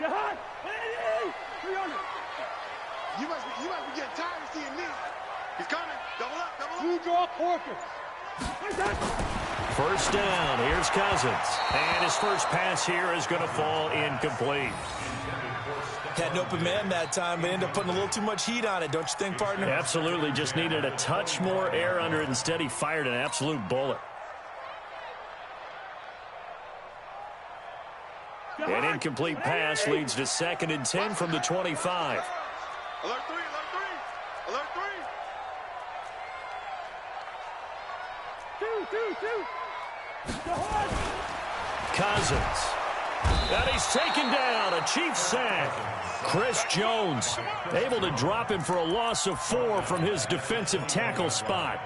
You must be getting tired of seeing me. He's coming. Double up, double up. Two draw quarter. First down, here's Cousins. And his first pass here is going to fall incomplete. Had an open man that time, but ended up putting a little too much heat on it, don't you think, partner? Absolutely, just needed a touch more air under it. Instead, he fired an absolute bullet. An incomplete pass leads to 2nd and 10 from the 25. Alert 3, alert 3. Alert 3. Two. Cousins. And he's taken down. A Chiefs sack. Chris Jones able to drop him for a loss of 4 from his defensive tackle spot.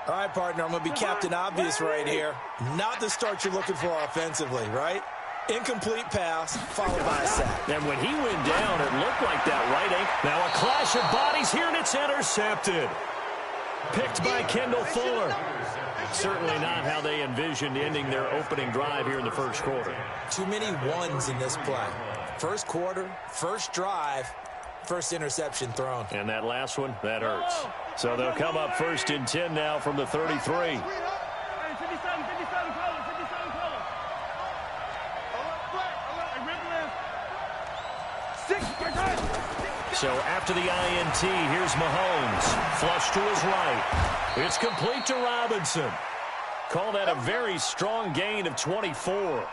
All right, partner, I'm going to be Captain Obvious right here. Not the start you're looking for offensively, right? Incomplete pass, followed by a sack. And when he went down, it looked like that right ankle. Now a clash of bodies here, and it's intercepted. Picked by Kendall Fuller. Certainly not how they envisioned ending their opening drive here in the first quarter. Too many ones in this play. First quarter, first drive, first interception thrown. And that last one, that hurts. So they'll come up 1st and 10 now from the 33. So after the INT, here's Mahomes. Flush to his right. It's complete to Robinson. Call that a very strong gain of 24.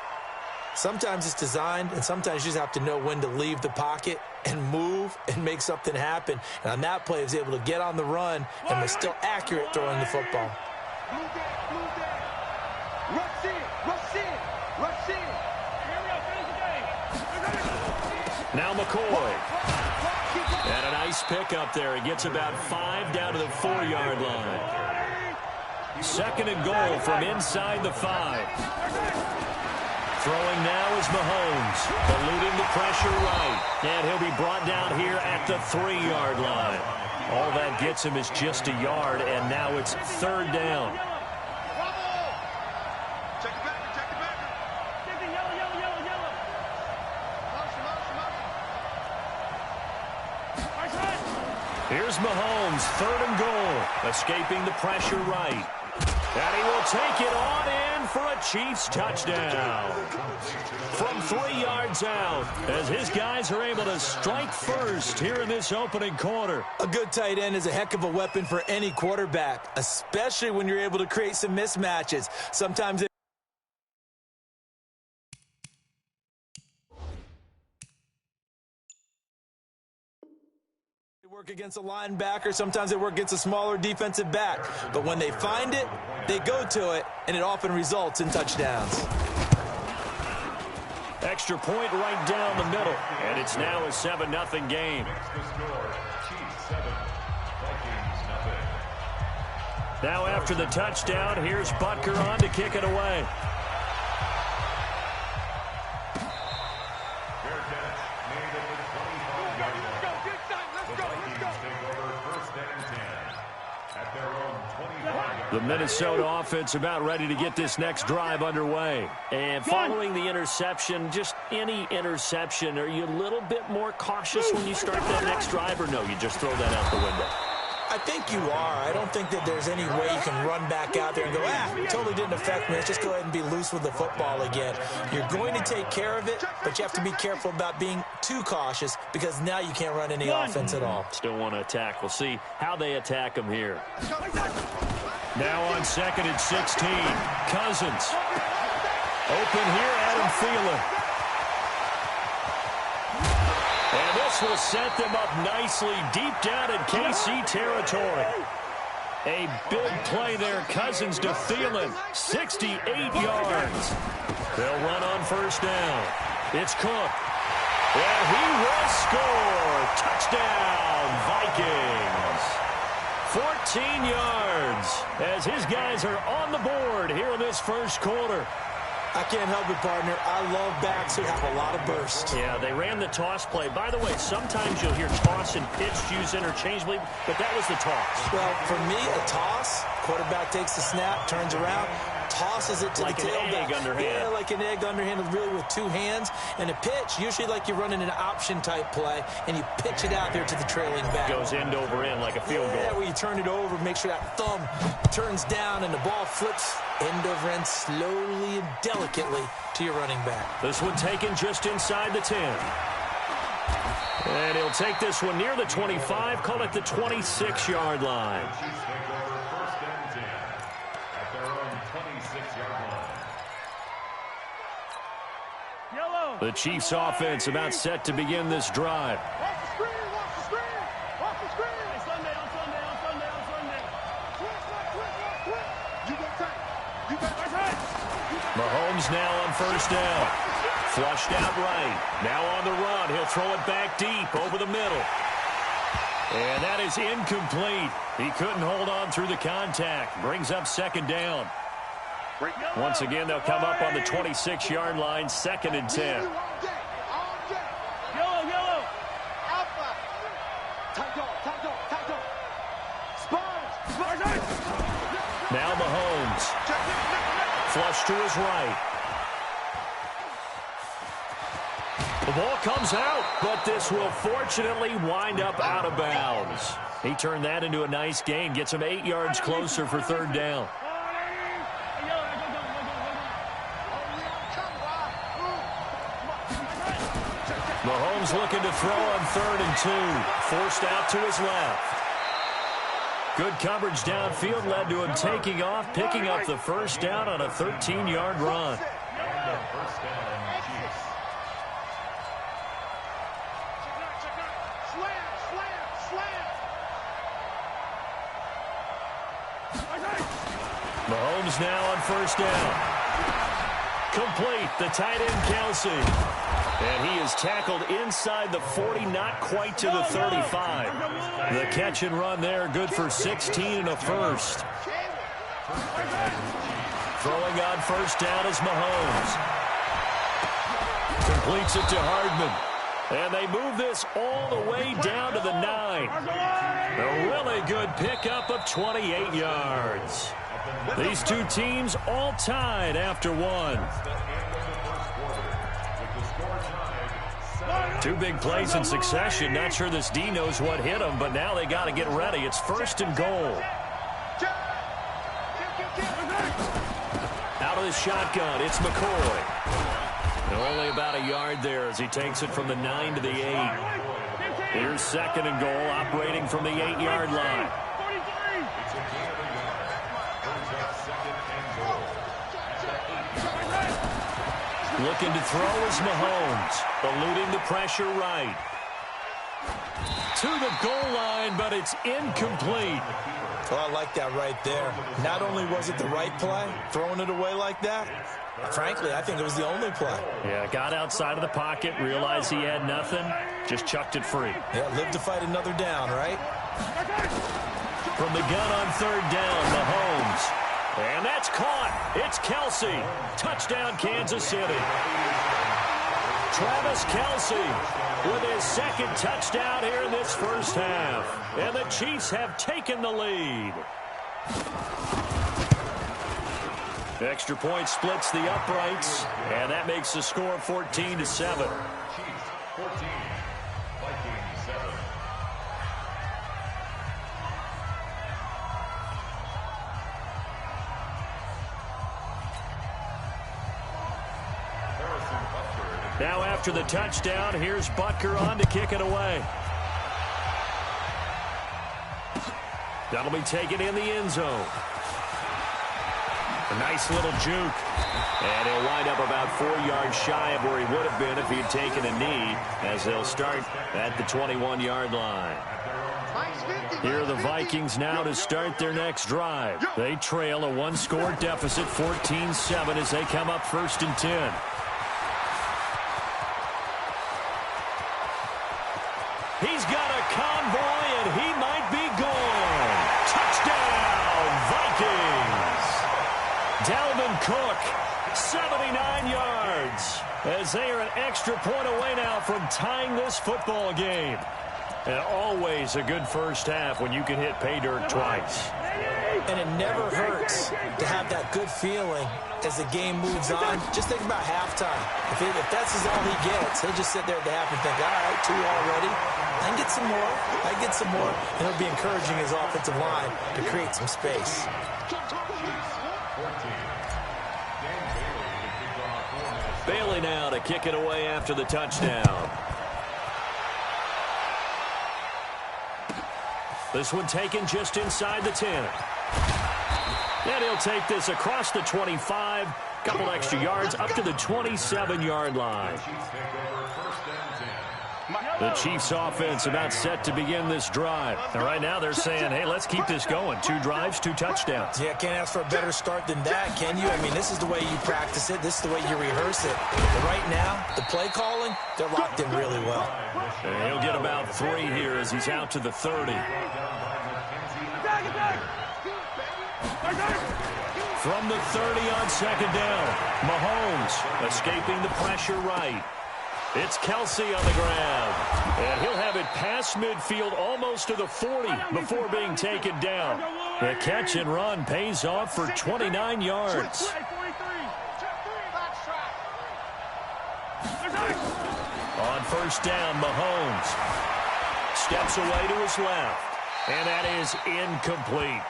Sometimes it's designed, and sometimes you just have to know when to leave the pocket and move and make something happen. And on that play, he was able to get on the run and was still accurate throwing the football. Now McCoy. And a nice pick up there. He gets about 5 down to the 4-yard line. 2nd and goal from inside the 5. Throwing now is Mahomes, eluding the pressure right. And he'll be brought down here at the 3-yard line. All that gets him is just a yard, and now it's 3rd down. Here's Mahomes, 3rd and goal, escaping the pressure right. And he will take it on in for a Chiefs touchdown. From 3 yards out, as his guys are able to strike first here in this opening quarter. A good tight end is a heck of a weapon for any quarterback, especially when you're able to create some mismatches. Sometimes it work against a linebacker. Sometimes they work against a smaller defensive back. But when they find it, they go to it, and it often results in touchdowns. Extra point right down the middle. And it's now a 7-0 game. Now after the touchdown, here's Butker on to kick it away. The Minnesota offense about ready to get this next drive underway. And following the interception, just any interception, are you a little bit more cautious when you start that next drive, or no, you just throw that out the window? I think you are. I don't think that there's any way you can run back out there and go, it totally didn't affect me. Let's just go ahead and be loose with the football again. You're going to take care of it, but you have to be careful about being too cautious because now you can't run any offense at all. Still want to attack. We'll see how they attack them here. Now on 2nd and 16, Cousins. Open here, Adam Thielen. And this will set them up nicely deep down in KC territory. A big play there, Cousins to Thielen, 68 yards. They'll run on 1st down. It's Cook. And he will score. Touchdown, Vikings. 14 yards as his guys are on the board here in this first quarter. I can't help it, partner. I love backs who have a lot of burst. Yeah, they ran the toss play. By the way, sometimes you'll hear toss and pitch used interchangeably, but that was the toss. Well, for me, a toss, quarterback takes the snap, turns around, tosses it to like the tailback. Like an egg underhand. Yeah, like an egg underhand, really with two hands. And a pitch, usually like you're running an option-type play, and you pitch it out there to the trailing back. Goes end over end like a field goal. Yeah, where you turn it over, make sure that thumb turns down, and the ball flips end over end slowly and delicately to your running back. This one taken just inside the 10. And he'll take this one near the 25, call it the 26-yard line. The Chiefs offense about set to begin this drive. Watch the screen, watch the screen, watch the screen. On Sunday. You got time. You got time. Mahomes now on first down. Flushed out right. Now on the run. He'll throw it back deep over the middle. And that is incomplete. He couldn't hold on through the contact. Brings up second down. Once again, they'll come up on the 26-yard line, 2nd and 10. Yellow. Alpha. Tight dog. Spurs. Now Mahomes. Flush to his right. The ball comes out, but this will fortunately wind up out of bounds. He turned that into a nice gain, gets him 8 yards closer for third down. Mahomes looking to throw on 3rd and 2. Forced out to his left. Good coverage downfield led to him taking off, picking up the first down on a 13-yard run. Mahomes now on first down. Complete, the tight end Kelsey. And he is tackled inside the 40, not quite to the 35. The catch and run there, good for 16 and a first. Throwing on first down is Mahomes. Completes it to Hardman. And they move this all the way down to the 9. A really good pickup of 28 yards. These two teams all tied after one. Two big plays in succession. Not sure this D knows what hit him, but now they got to get ready. It's 1st and goal. Out of the shotgun, it's McCoy. And only about a yard there as he takes it from the 9 to the 8. Here's 2nd and goal, operating from the 8-yard line. Looking to throw is Mahomes, eluding the pressure right. To the goal line, but it's incomplete. Well, I like that right there. Not only was it the right play, throwing it away like that, frankly, I think it was the only play. Yeah, got outside of the pocket, realized he had nothing, just chucked it free. Yeah, live to fight another down, right? From the gun on 3rd down, Mahomes. And that's caught. It's Kelsey. Touchdown, Kansas City. Travis Kelsey with his 2nd touchdown here in this first half. And the Chiefs have taken the lead. Extra point splits the uprights, and that makes the score 14-7. Chiefs 14, Vikings 7. Now after the touchdown, here's Butker on to kick it away. That'll be taken in the end zone. A nice little juke. And he'll wind up about 4 yards shy of where he would have been if he had taken a knee, as they'll start at the 21-yard line. Here are the Vikings now to start their next drive. They trail a 1-score deficit, 14-7, as they come up 1st and 10. He's got a convoy, and he might be gone. Touchdown, Vikings. Dalvin Cook, 79 yards, as they are an extra point away now from tying this football game. And always a good first half when you can hit pay dirt twice. And it never hurts to have that good feeling as the game moves on. Just think about halftime. If that's all he gets, he'll just sit there at the half and think, all right, 2 already. I can get some more. I can get some more. And he'll be encouraging his offensive line to create some space. Bailey now to kick it away after the touchdown. This one taken just inside the 10. And he'll take this across the 25. Couple extra yards up to the 27-yard line. The Chiefs offense about set to begin this drive. And right now they're saying, hey, let's keep this going. 2 drives, 2 touchdowns. Yeah, can't ask for a better start than that, can you? I mean, this is the way you practice it. This is the way you rehearse it. But right now, the play calling, they're locked in really well. And he'll get about 3 here as he's out to the 30. From the 30 on second down, Mahomes escaping the pressure right. It's Kelsey on the ground. And he'll have it past midfield almost to the 40 before being taken down. The catch and run pays off for 29 yards. On first down, Mahomes steps away to his left. And that is incomplete.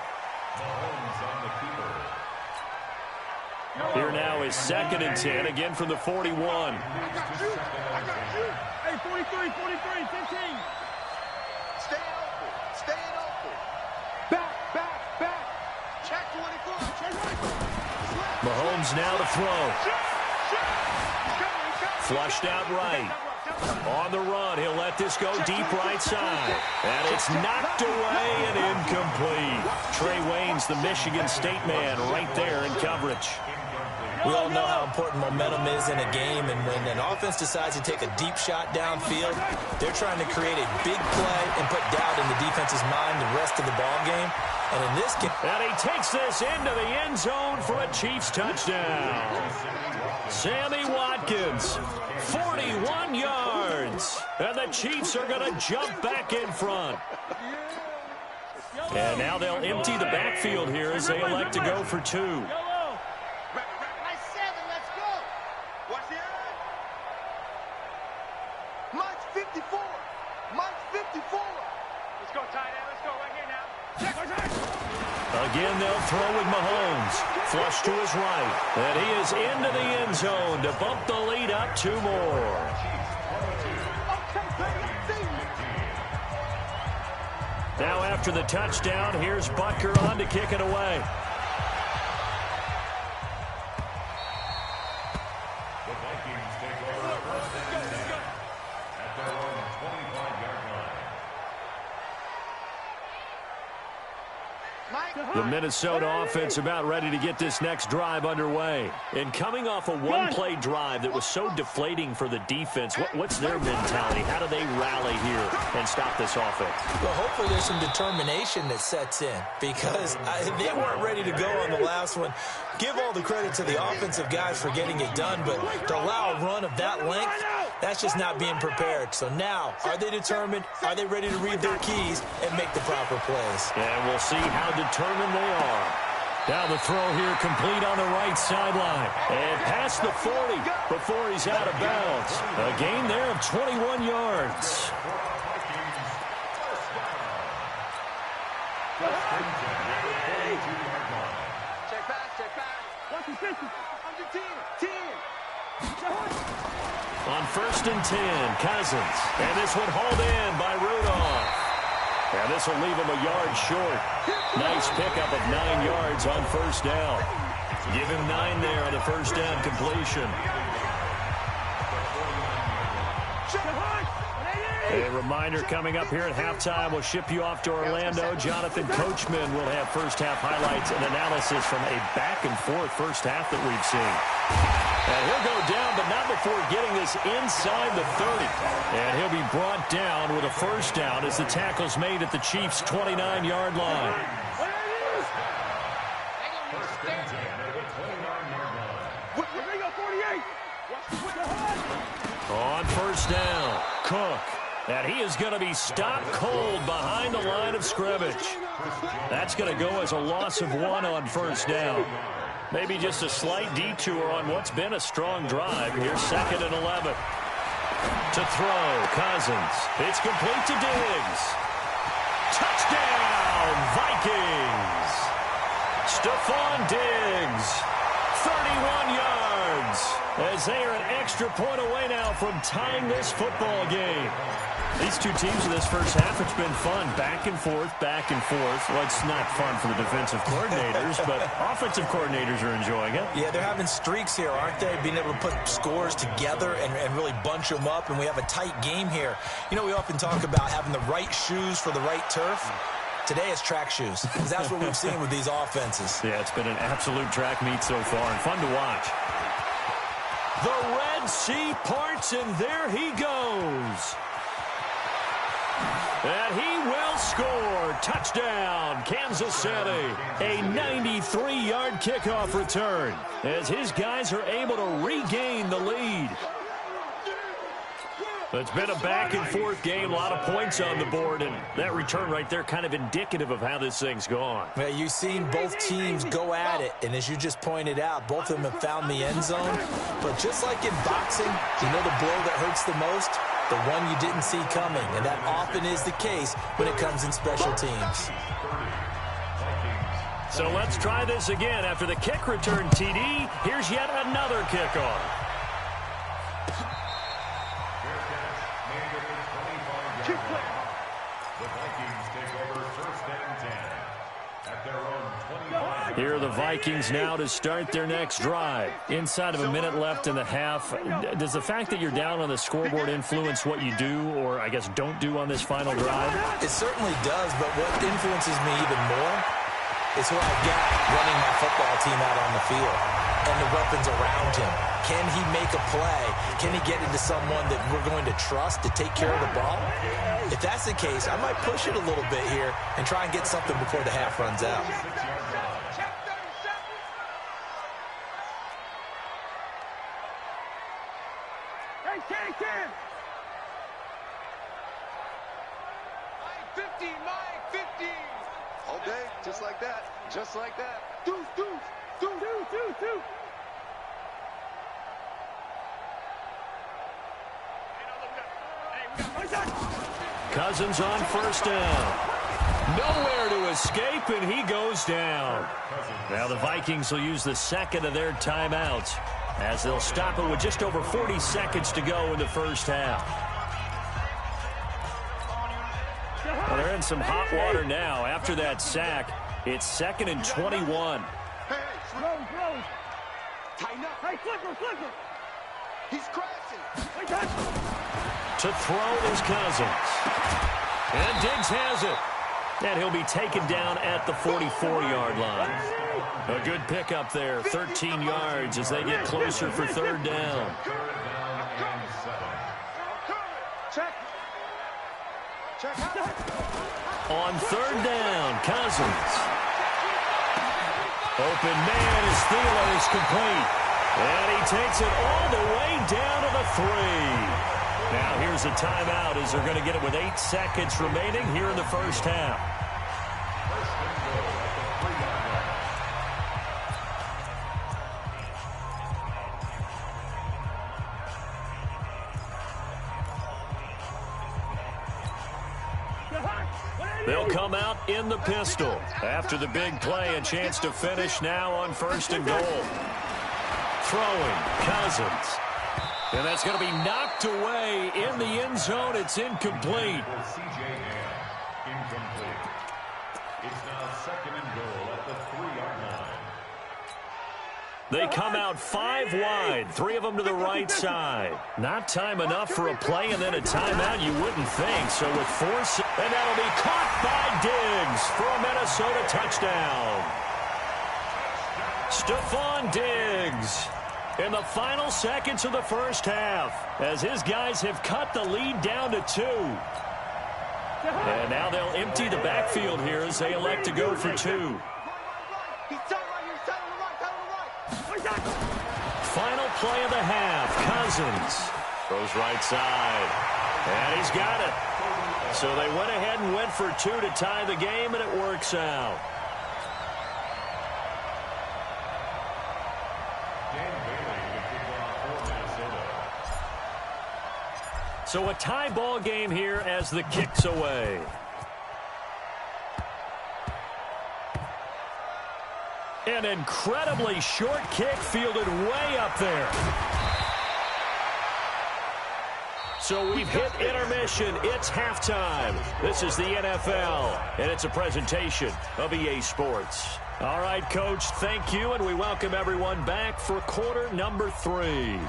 Here now is 2nd and 10, again from the 41. I got you. Hey, 43, 15. Stay open. Back. Check 24. Mahomes now to throw. Flushed out right. On the run, he'll let this go deep right side. And it's knocked away and incomplete. Trey Waynes, the Michigan State man, right there in coverage. We all know how important momentum is in a game, and when an offense decides to take a deep shot downfield, they're trying to create a big play and put doubt in the defense's mind the rest of the ball game. And in this game, and he takes this into the end zone for a Chiefs touchdown. Sammy Watkins, 41 yards, and the Chiefs are going to jump back in front. And now they'll empty the backfield here as they elect to go for 2. Again, they'll throw with Mahomes. Flush to his right. And he is into the end zone to bump the lead up 2 more. Now after the touchdown, here's Butker on to kick it away. The Vikings take over 1st and 10 at their own 25-yard line. The Minnesota offense about ready to get this next drive underway. And coming off a one-play drive that was so deflating for the defense, what's their mentality? How do they rally here and stop this offense? Well, hopefully there's some determination that sets in, because they weren't ready to go on the last one. Give all the credit to the offensive guys for getting it done, but to allow a run of that length, that's just not being prepared. So now, are they determined? Are they ready to read their keys and make the proper plays? And we'll see how determined they are. Now the throw here complete on the right sideline. And past the 40 before he's out of bounds. A gain there of 21 yards. Check back. Under 10. On 1st and 10, Cousins. And this one hauled in by Rudolph. And this will leave him a yard short. Nice pickup of 9 yards on first down. Give him 9 there on the first down completion. A reminder coming up here at halftime. We'll ship you off to Orlando. Jonathan Coachman will have first half highlights and analysis from a back-and-forth first half that we've seen. And he'll go down, but not before getting this inside the 30. And he'll be brought down with a first down as the tackle's made at the Chiefs' 29-yard line. On first down, Cook And he is going to be stopped cold behind the line of scrimmage. That's going to go as a loss of 1 on first down. Maybe just a slight detour on what's been a strong drive. Here's 2nd and 11. To throw, Cousins. It's complete to Diggs. Touchdown, Vikings. Stephon Diggs, 31 yards. As they are an extra point away now from tying this football game. These two teams in this first half, it's been fun. Back and forth, back and forth. Well, it's not fun for the defensive coordinators, but offensive coordinators are enjoying it. Yeah, they're having streaks here, aren't they? Being able to put scores together and really bunch them up, and we have a tight game here. You know, we often talk about having the right shoes for the right turf. Today it's track shoes, because that's what we've seen with these offenses. Yeah, it's been an absolute track meet so far, and fun to watch. The Red Sea parts, and there he goes. And he will score. Touchdown, Kansas City. A 93-yard kickoff return as his guys are able to regain the lead. It's been a back-and-forth game, a lot of points on the board, and that return right there kind of indicative of how this thing's gone. Yeah, you've seen both teams go at it, and as you just pointed out, both of them have found the end zone. But just like in boxing, you know the blow that hurts the most? The one you didn't see coming, and that often is the case when it comes in special teams. So let's try this again. After the kick return, TD, here's yet another kickoff. Here are the Vikings now to start their next drive. Inside of a minute left in the half, does the fact that you're down on the scoreboard influence what you do, or I guess don't do on this final drive? It certainly does, but what influences me even more is who I've got running my football team out on the field and the weapons around him. Can he make a play? Can he get into someone that we're going to trust to take care of the ball? If that's the case, I might push it a little bit here and try and get something before the half runs out. All day, just like that. Just like that. Deuce, deuce, deuce, deuce, deuce, deuce. Cousins on first down. Nowhere to escape, and he goes down. Now the Vikings will use the second of their timeouts as they'll stop it with just over 40 seconds to go in the first half. Well, they're in some hot water now. After that sack, it's 2nd and 21. Hey, tighten up. Hey, flipper. He's crashing. To throw is Cousins. And Diggs has it. And he'll be taken down at the 44-yard line. A good pickup there, 13 yards as they get closer for third down. On third down, Cousins. Open man is Thielen is complete. And he takes it all the way down to the 3. Now here's a timeout as they're going to get it with 8 seconds remaining here in the first half. They'll come out in the pistol. After the big play, a chance to finish now on 1st and goal. Throwing, Cousins. And that's going to be knocked away in the end zone. It's incomplete. Incomplete. It's now 2nd and goal at the 3-yard line. They come out 5 wide, 3 of them to the right side. Not time enough for a play and then a timeout, you wouldn't think. So with 4, and that'll be caught by Diggs for a Minnesota touchdown. Stephon Diggs in the final seconds of the first half as his guys have cut the lead down to 2. And now they'll empty the backfield here as they elect to go for 2. Final play of the half. Cousins goes right side. And he's got it. So they went ahead and went for two to tie the game, and it works out. So a tie ball game here as the kick's away. An incredibly short kick fielded way up there. So we've hit intermission. It's halftime. This is the NFL, and it's a presentation of EA Sports. All right, Coach, thank you, and we welcome everyone back for quarter number 3.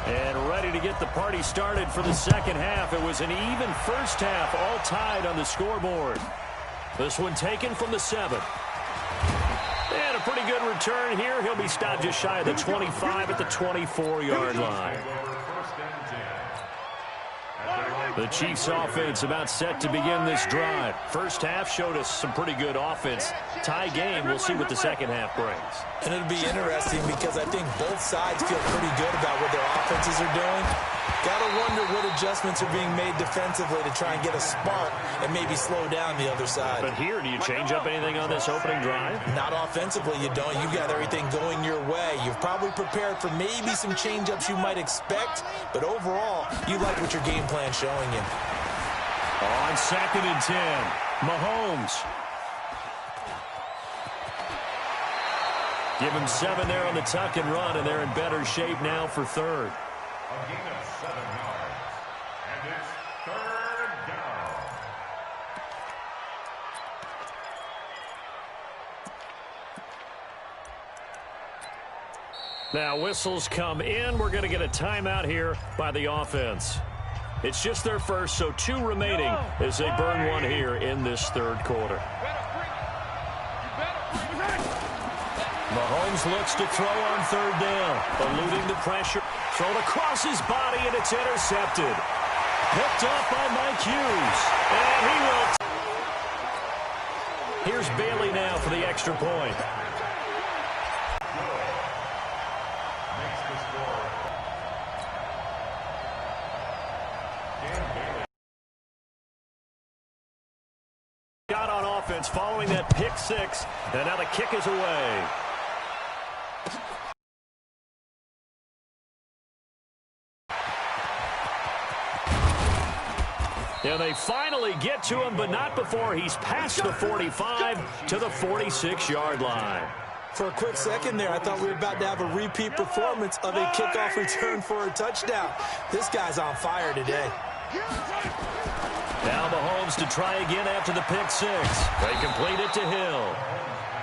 And ready to get the party started for the second half. It was an even first half, all tied on the scoreboard. This one taken from the 7. And a pretty good return here. He'll be stopped just shy of the 25 at the 24-yard line. The Chiefs offense about set to begin this drive. First half showed us some pretty good offense. Tie game, we'll see what the second half brings. And it'll be interesting because I think both sides feel pretty good about what their offenses are doing. Got to wonder what adjustments are being made defensively to try and get a spark and maybe slow down the other side. But here, do you change up anything on this opening drive? Not offensively, you don't. You've got everything going your way. You've probably prepared for maybe some change-ups you might expect, but overall, you like what your game plan's showing you. On 2nd and 10, Mahomes. Give him 7 there on the tuck and run, and they're in better shape now for 3rd. A gain of 7 yards. And it's 3rd down. Now whistles come in. We're going to get a timeout here by the offense. It's just their first, so 2 remaining as they burn one here in this 3rd quarter. Mahomes looks to throw on 3rd down, eluding the pressure. Thrown across his body, and it's intercepted. Picked off by Mike Hughes. And he will. Here's Bailey now for the extra point. Makes the score. Dan Bailey. Got on offense following that pick 6, and now the kick is away. And they finally get to him, but not before he's past the 45 to the 46-yard line. For a quick second there, I thought we were about to have a repeat performance of a kickoff return for a touchdown. This guy's on fire today. Now Mahomes to try again after the pick 6. They complete it to Hill.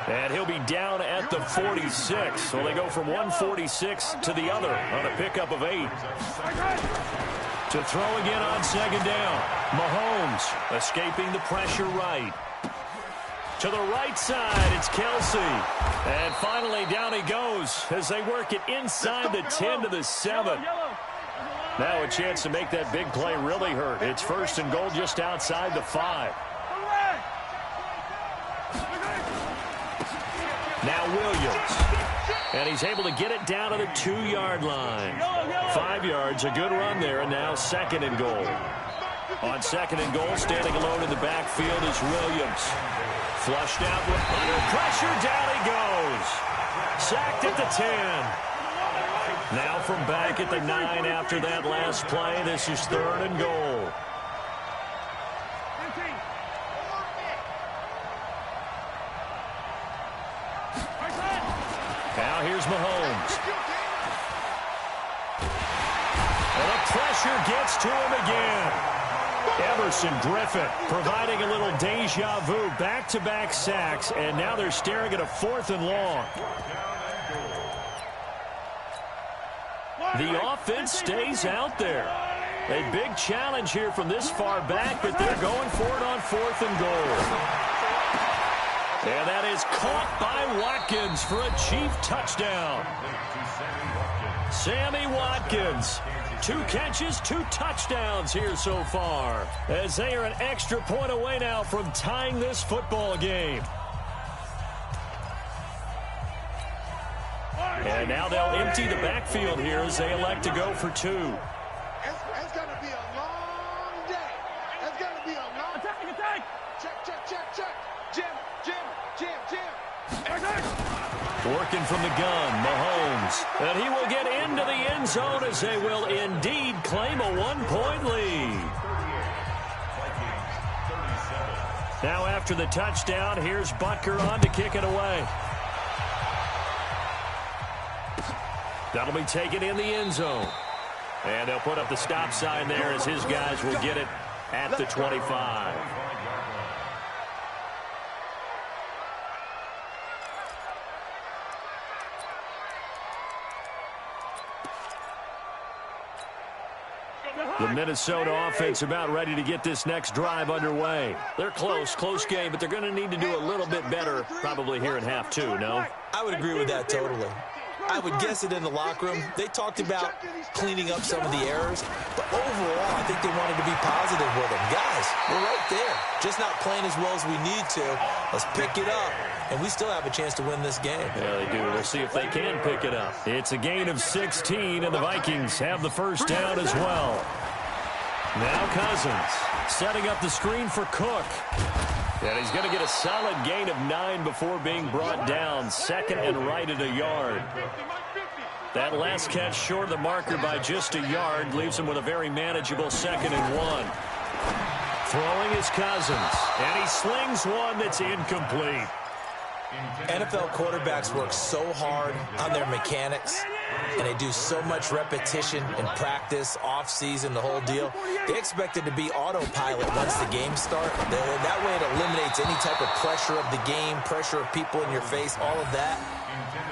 And he'll be down at the 46. So they go from 146 to the other on a pickup of 8. To throw again on 2nd down. Mahomes escaping the pressure right. To the right side, it's Kelsey. And finally, down he goes as they work it inside the 10 to the 7. Now a chance to make that big play really hurt. It's 1st and goal just outside the 5. Now Williams. And he's able to get it down to the 2-yard line. 5 yards, a good run there, and now 2nd and goal. On 2nd and goal, standing alone in the backfield is Williams. Flushed out with under pressure, down he goes. Sacked at the 10. Now from back at the 9 after that last play, this is 3rd and goal. Now here's Mahomes. And the pressure gets to him again. Emerson Griffin providing a little deja vu. Back-to-back sacks, and now they're staring at a 4th and long. The offense stays out there. A big challenge here from this far back, but they're going for it on 4th and goal. And that is caught by Watkins for a Chief touchdown. Sammy Watkins. 2 catches, 2 touchdowns here so far, as they are an extra point away now from tying this football game. And now they'll empty the backfield here as they elect to go for 2. It's going to be a long day. It's going to be a long attack. Check. Jim. Working from the gun, Mahomes. And he will get into the end zone as they will indeed claim a 1-point lead. Now after the touchdown, here's Butker on to kick it away. That'll be taken in the end zone. And they'll put up the stop sign there as his guys will get it at the 25. The Minnesota offense about ready to get this next drive underway. They're close game, but they're going to need to do a little bit better probably here in half 2, no? I would agree with that totally. I would guess it in the locker room. They talked about cleaning up some of the errors, but overall, I think they wanted to be positive with them. Guys, we're right there. Just not playing as well as we need to. Let's pick it up, and we still have a chance to win this game. Yeah, they do. We'll see if they can pick it up. It's a gain of 16, and the Vikings have the first down as well. Now Cousins setting up the screen for Cook. And he's going to get a solid gain of 9 before being brought down. Second and right at a yard. That last catch short of the marker by just a yard leaves him with a very manageable 2nd and 1. Throwing is Cousins. And he slings one that's incomplete. NFL quarterbacks work so hard on their mechanics, and they do so much repetition in practice, off-season, the whole deal. They expect it to be autopilot once the game starts. That way it eliminates any type of pressure of the game, pressure of people in your face, all of that.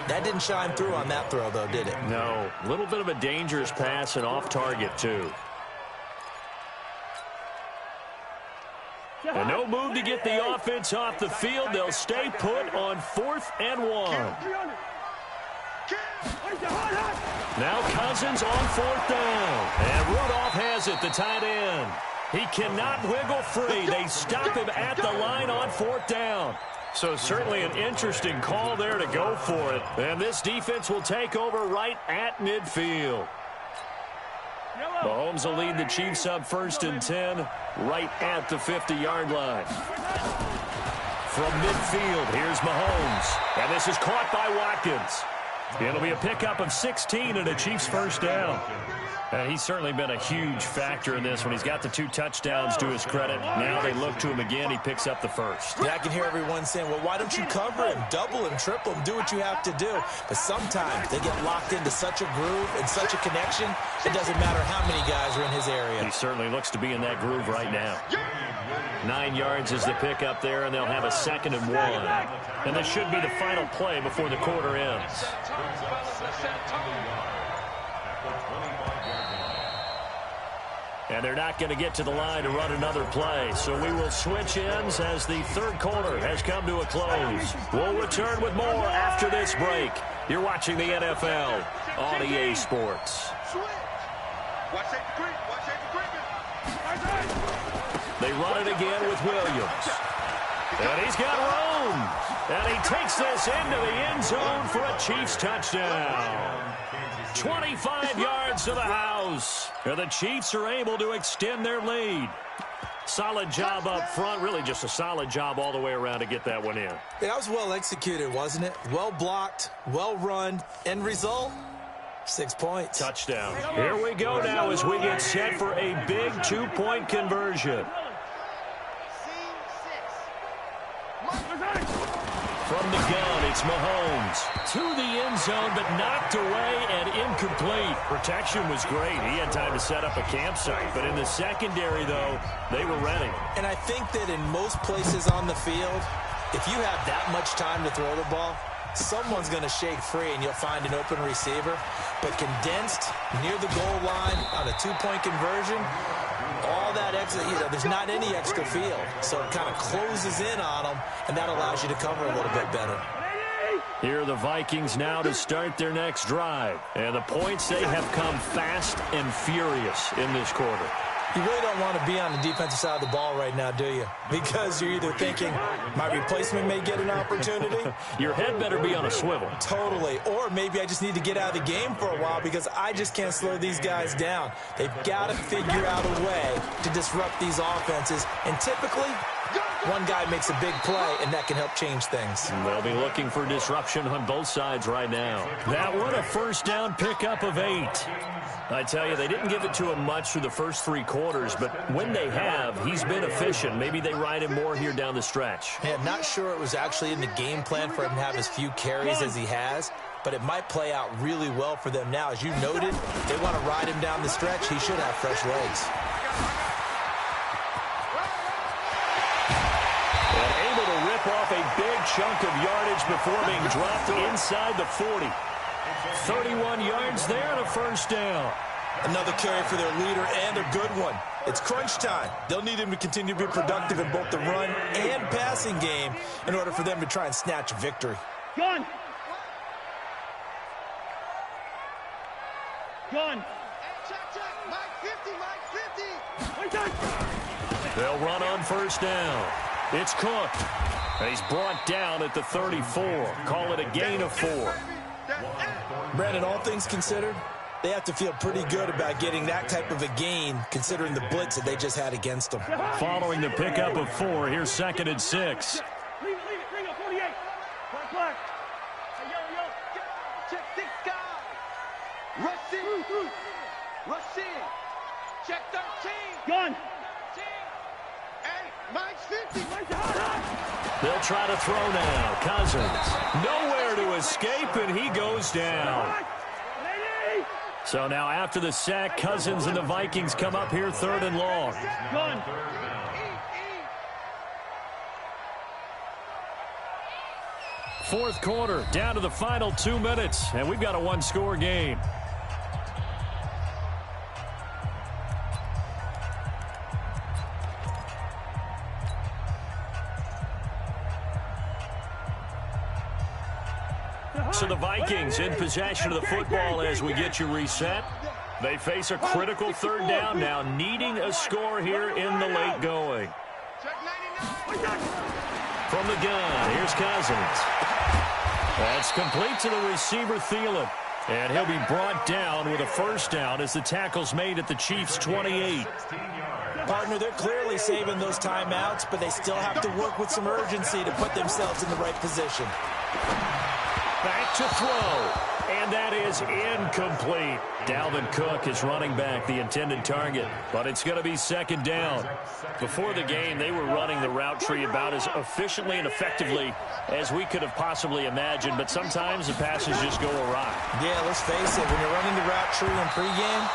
That didn't shine through on that throw, though, did it? No. A little bit of a dangerous pass and off target, too. And no move to get the offense off the field. They'll stay put on 4th and 1. Now Cousins on 4th down. And Rudolph has it, the tight end. He cannot wiggle free. They stop him at the line on 4th down. So certainly an interesting call there to go for it. And this defense will take over right at midfield. Mahomes will lead the Chiefs up 1st and 10 right at the 50-yard line. From midfield, here's Mahomes. And this is caught by Watkins. It'll be a pickup of 16 and a Chiefs first down. And he's certainly been a huge factor in this when he's got the 2 touchdowns to his credit. Now they look to him again. He picks up the first. Yeah, I can hear everyone saying, well, why don't you cover him, double him, triple him, do what you have to do. But sometimes they get locked into such a groove and such a connection, it doesn't matter how many guys are in his area. He certainly looks to be in that groove right now. 9 yards is the pickup there, and they'll have a 2nd and 1. And this should be the final play before the quarter ends. And they're not going to get to the line to run another play. So we will switch ends as the 3rd quarter has come to a close. We'll return with more after this break. You're watching the NFL on EA Sports. They run it again with Williams. And he's got room. And he takes this into the end zone for a Chiefs touchdown. 25 yards to the house. And the Chiefs are able to extend their lead. Solid job up front. Really just a solid job all the way around to get that one in. That was well executed, wasn't it? Well blocked, well run. End result, 6 points. Touchdown. Here we go now as we get set for a big 2-point conversion. From the gun, it's Mahomes. To the end zone, but knocked away and incomplete. Protection was great. He had time to set up a campsite. But in the secondary, though, they were ready. And I think that in most places on the field, if you have that much time to throw the ball, someone's going to shake free and you'll find an open receiver. But condensed near the goal line on a 2-point conversion, all that extra, there's not any extra field. So it kind of closes in on them, and that allows you to cover a little bit better. Here are the Vikings now to start their next drive. And the points, they have come fast and furious in this quarter. You really don't want to be on the defensive side of the ball right now, do you? Because you're either thinking, my replacement may get an opportunity. Your head better be on a swivel. Totally. Or maybe I just need to get out of the game for a while because I just can't slow these guys down. They've got to figure out a way to disrupt these offenses. And typically, one guy makes a big play, and that can help change things. They'll be looking for disruption on both sides right now. That one, a first down pickup of 8. I tell you, they didn't give it to him much through the first 3 quarters, but when they have, he's been efficient. Maybe they ride him more here down the stretch. Yeah, not sure it was actually in the game plan for him to have as few carries as he has, but it might play out really well for them now. As you noted, they want to ride him down the stretch. He should have fresh legs. And able to rip off a big chunk of yardage before being dropped inside the 40. 31 yards there and a first down. Another carry for their leader and a good one. It's crunch time. They'll need him to continue to be productive in both the run and passing game in order for them to try and snatch a victory. Gun. Check. Mike 50. They'll run on first down. It's Cook. And he's brought down at the 34. Call it a gain of 4. Brandon, all things considered, they have to feel pretty good about getting that type of a gain considering the blitz that they just had against them. Following the pickup of 4, here's 2nd and 6. Leave it. Bring up 48. Black. Hey, yo. Check 6 guys. Rush in. Check 13. Gun. Hey, Mike's 50. They'll try to throw now. Cousins. Nowhere to escape, and he goes down. So now after the sack, Cousins and the Vikings come up here 3rd and long. Gun. Fourth quarter, down to the final 2 minutes, and we've got a 1-score game. So the Vikings in possession of the football as we get you reset. They face a critical 3rd down now, needing a score here in the late going. From the gun, here's Cousins. That's complete to the receiver, Thielen. And he'll be brought down with a first down as the tackle's made at the Chiefs' 28. Partner, they're clearly saving those timeouts, but they still have to work with some urgency to put themselves in the right position. Back to throw, and that is incomplete. Dalvin Cook is running back, the intended target, but it's going to be 2nd down. Before the game, they were running the route tree about as efficiently and effectively as we could have possibly imagined, but sometimes the passes just go awry. Yeah, let's face it, when you're running the route tree in pregame,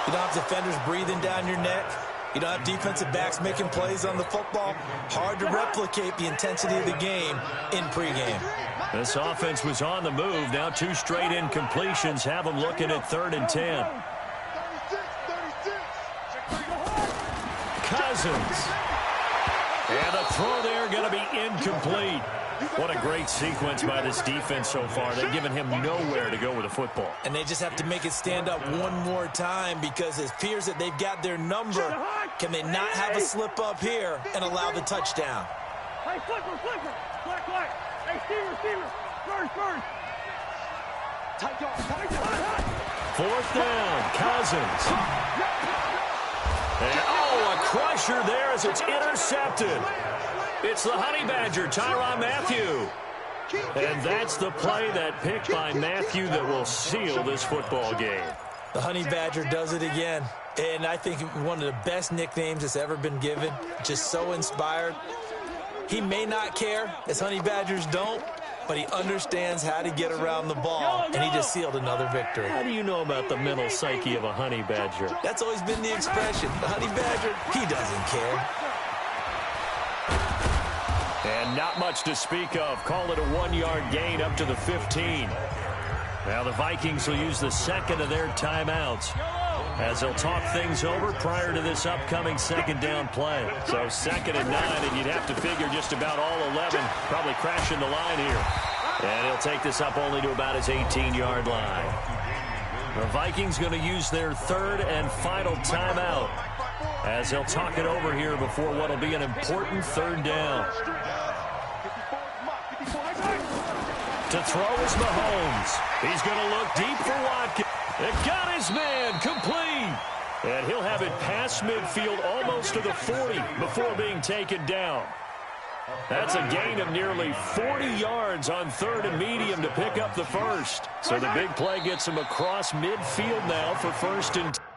you don't have defenders breathing down your neck. You don't have defensive backs making plays on the football. Hard to replicate the intensity of the game in pregame. This offense was on the move. Now 2 straight incompletions have them looking at 3rd and 10. Cousins. And the throw there going to be incomplete. What a great sequence by this defense so far. They've given him nowhere to go with the football. And they just have to make it stand up one more time because it appears that they've got their number. Can they not have a slip up here and allow the touchdown? Hey, flipper. Black. Hey, receiver. First. Fourth down, Cousins. And, a crusher there as it's intercepted. It's the Honey Badger, Tyrann Mathieu. And that's the play, that pick by Mathieu, that will seal this football game. The Honey Badger does it again. And I think one of the best nicknames that's ever been given. Just so inspired. He may not care, as Honey Badgers don't, but he understands how to get around the ball, and he just sealed another victory. How do you know about the mental psyche of a Honey Badger? That's always been the expression. The Honey Badger, he doesn't care. And not much to speak of. Call it a 1-yard gain up to the 15. Now the Vikings will use the 2nd of their timeouts as they'll talk things over prior to this upcoming 2nd down play. So 2nd and 9, and you'd have to figure just about all 11 probably crashing the line here. And he'll take this up only to about his 18-yard line. The Vikings going to use their 3rd and final timeout as he'll talk it over here before what will be an important third down. To throw is Mahomes. He's going to look deep for Watkins. It got his man complete. And he'll have it past midfield almost to the 40 before being taken down. That's a gain of nearly 40 yards on 3rd and medium to pick up the first. So the big play gets him across midfield now for 1st and 10.